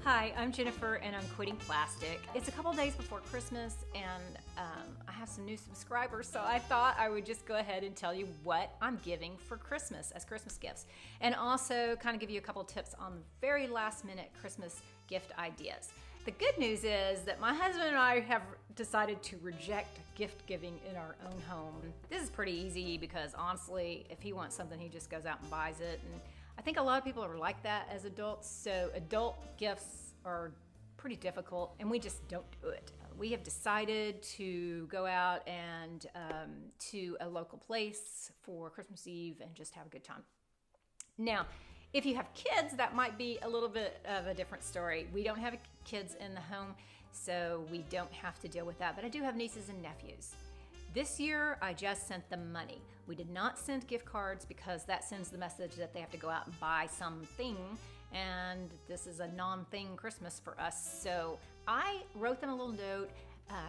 Hi, I'm Jennifer and I'm quitting plastic. It's a couple days before Christmas and I have some new subscribers, so I thought I would just go ahead and tell you what I'm giving for Christmas as Christmas gifts, and also kind of give you a couple tips on very last minute Christmas gift ideas. The good news is that my husband and I have decided to reject gift giving in our own home. This is pretty easy because honestly, if he wants something, he just goes out and buys it. And I think a lot of people are like that as adults, so adult gifts are pretty difficult and we just don't do it. We have decided to go out and to a local place for Christmas Eve and just have a good time. Now, if you have kids, that might be a little bit of a different story. We don't have kids in the home, so we don't have to deal with that, but I do have nieces and nephews. This year, I just sent them money. We did not send gift cards because that sends the message that they have to go out and buy something, and this is a non-thing Christmas for us. So I wrote them a little note,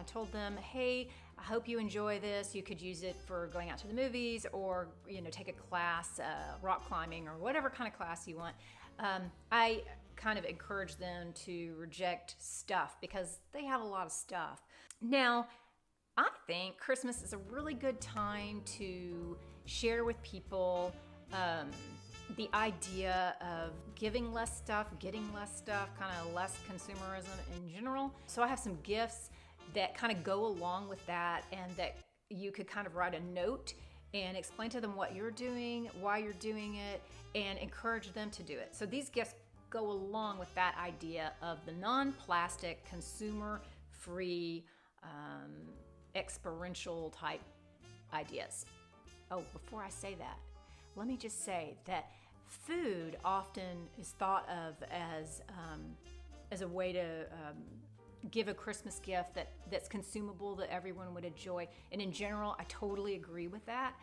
told them, hey, I hope you enjoy this. You could use it for going out to the movies or take a class, rock climbing or whatever kind of class you want. I kind of encourage them to reject stuff because they have a lot of stuff. Now, I think Christmas is a really good time to share with people the idea of giving less stuff, getting less stuff, kind of less consumerism in general. So I have some gifts that kind of go along with that, and that you could kind of write a note and explain to them what you're doing, why you're doing it, and encourage them to do it. So these gifts go along with that idea of the non-plastic, consumer-free, experiential type ideas. Oh, before I say that, let me just say that food often is thought of as a way to give a Christmas gift that's consumable, that everyone would enjoy. And in general, I totally agree with that.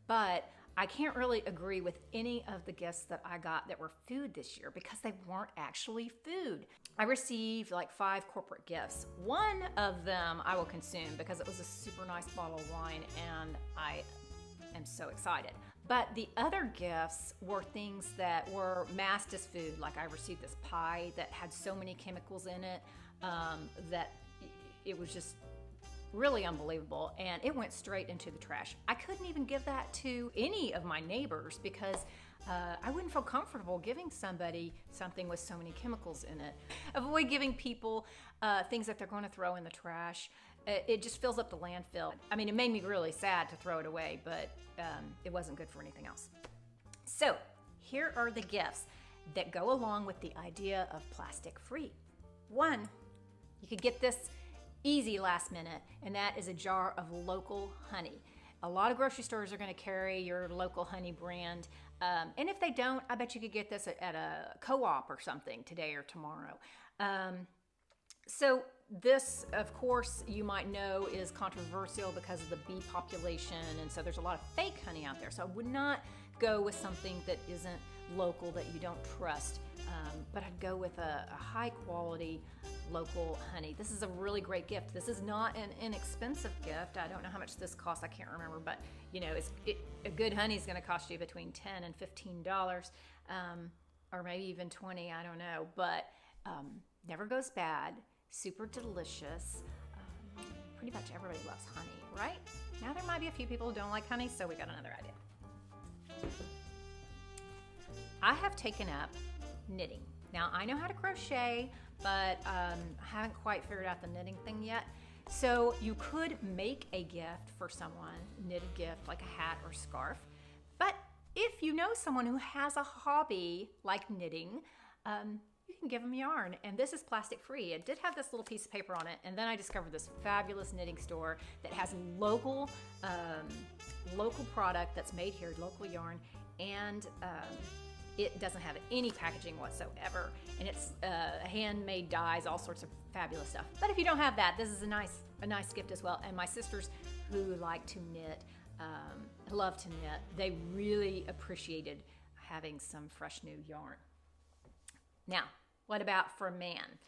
But I can't really agree with any of the gifts that I got that were food this year because they weren't actually food. I received like 5 corporate gifts. One of them I will consume because it was a super nice bottle of wine and I am so excited. But the other gifts were things that were masked as food. Like I received this pie that had so many chemicals in it that it was just really unbelievable, and it went straight into the trash. I couldn't even give that to any of my neighbors because I wouldn't feel comfortable giving somebody something with so many chemicals in it. Avoid giving people things that they're going to throw in the trash. It just fills up the landfill. I mean, it made me really sad to throw it away, but it wasn't good for anything else. So here are the gifts that go along with the idea of plastic free. One, you could get this easy last minute, and that is a jar of local honey. A lot of grocery stores are going to carry your local honey brand, and if they don't, I bet you could get this at a co-op or something today or tomorrow. So this, of course, you might know is controversial because of the bee population, and so there's a lot of fake honey out there. So I would not go with something that isn't local, that you don't trust, but I'd go with a high quality local honey. This is a really great gift. This is not an inexpensive gift. I don't know how much this costs, I can't remember, but a good honey is going to cost you between $10 and $15, or maybe even $20, I don't know, but never goes bad, super delicious. Pretty much everybody loves honey, right? Now there might be a few people who don't like honey, so we got another idea. I have taken up knitting. Now I know how to crochet, but I haven't quite figured out the knitting thing yet. So you could make a gift for someone, knitted gift like a hat or scarf. But if you know someone who has a hobby like knitting, you can give them yarn, and this is plastic free. It did have this little piece of paper on it, and then I discovered this fabulous knitting store that has local product that's made here, local yarn, and it doesn't have any packaging whatsoever, and it's handmade dyes, all sorts of fabulous stuff. But if you don't have that, this is a nice gift as well. And my sisters who like to knit, love to knit, they really appreciated having some fresh new yarn. Now, what about for a man?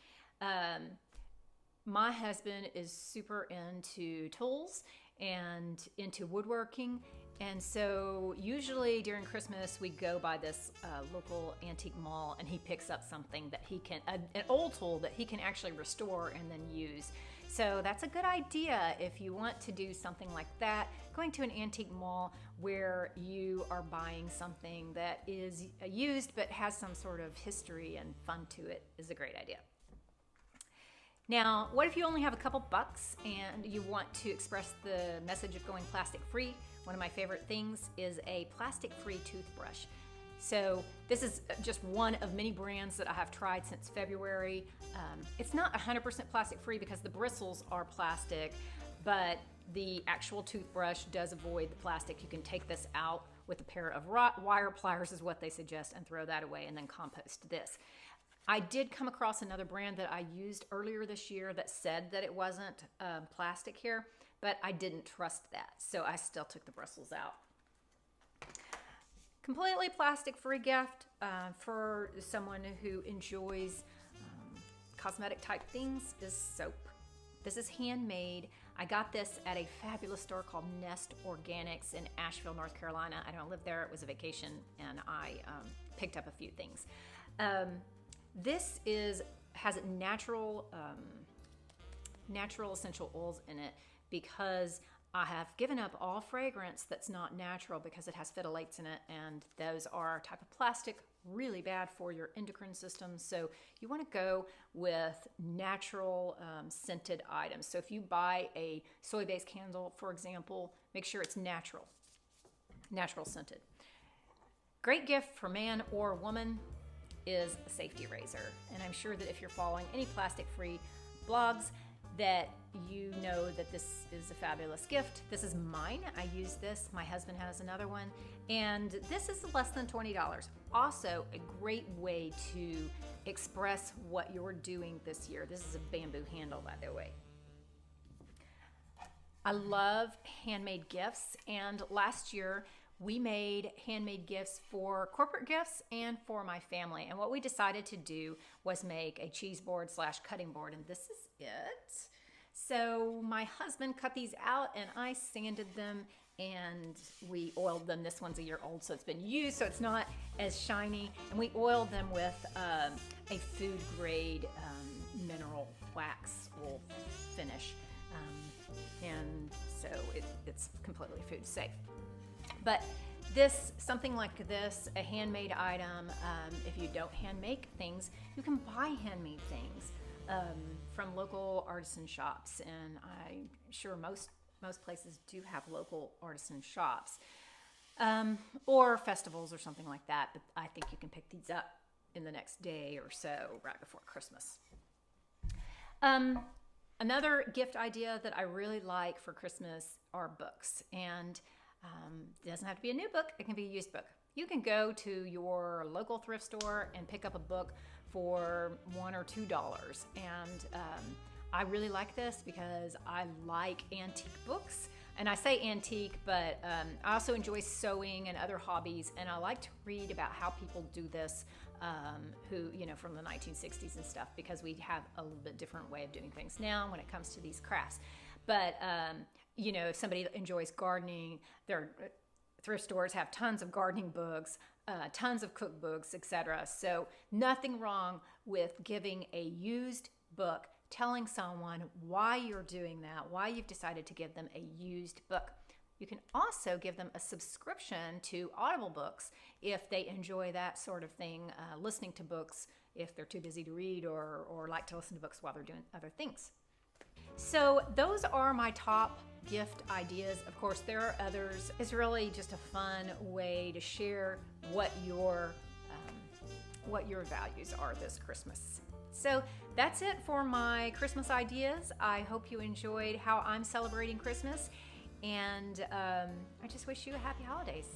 My husband is super into tools and into woodworking, And so usually during Christmas, we go by this local antique mall and he picks up something that he can, an old tool that he can actually restore and then use. So that's a good idea if you want to do something like that. Going to an antique mall where you are buying something that is used but has some sort of history and fun to it is a great idea. Now, what if you only have a couple bucks and you want to express the message of going plastic free? One of my favorite things is a plastic-free toothbrush. So this is just one of many brands that I have tried since February. It's not 100% plastic-free because the bristles are plastic, but the actual toothbrush does avoid the plastic. You can take this out with a pair of wire pliers is what they suggest and throw that away and then compost this. I did come across another brand that I used earlier this year that said that it wasn't plastic here, but I didn't trust that, so I still took the bristles out. Completely plastic-free gift for someone who enjoys cosmetic type things is soap. This is handmade. I got this at a fabulous store called Nest Organics in Asheville, North Carolina. I don't live there, it was a vacation, and I picked up a few things. This has natural essential oils in it because I have given up all fragrance that's not natural because it has phtalates in it, and those are a type of plastic really bad for your endocrine system. So you want to go with natural scented items. So if you buy a soy-based candle, for example, make sure it's natural scented. Great gift for man or woman is a safety razor. And I'm sure that if you're following any plastic-free blogs that you know that this is a fabulous gift. This is mine. I use this. My husband has another one. And this is less than $20. Also, a great way to express what you're doing this year. This is a bamboo handle, by the way. I love handmade gifts, and last year we made handmade gifts for corporate gifts and for my family. And what we decided to do was make a cheese board / cutting board, and this is it. So my husband cut these out and I sanded them and we oiled them. This one's a year old, so it's been used, so it's not as shiny. And we oiled them with a food grade mineral wax wool finish. And so it's completely food safe. But something like this, a handmade item, if you don't hand make things, you can buy handmade things from local artisan shops. And I'm sure most places do have local artisan shops or festivals or something like that. But I think you can pick these up in the next day or so, right before Christmas. Another gift idea that I really like for Christmas are books. And it doesn't have to be a new book, it can be a used book. You can go to your local thrift store and pick up a book for $1 or $2. And I really like this because I like antique books. And I say antique, but I also enjoy sewing and other hobbies. And I like to read about how people do this, from the 1960s and stuff, because we have a little bit different way of doing things now when it comes to these crafts. But, if somebody enjoys gardening, their thrift stores have tons of gardening books, tons of cookbooks, etc. So nothing wrong with giving a used book, telling someone why you're doing that, why you've decided to give them a used book. You can also give them a subscription to Audible books if they enjoy that sort of thing, listening to books if they're too busy to read or like to listen to books while they're doing other things. So those are my top gift ideas. Of course, there are others. It's really just a fun way to share what your values are this Christmas. So that's it for my Christmas ideas. I hope you enjoyed how I'm celebrating Christmas, and I just wish you a happy holidays.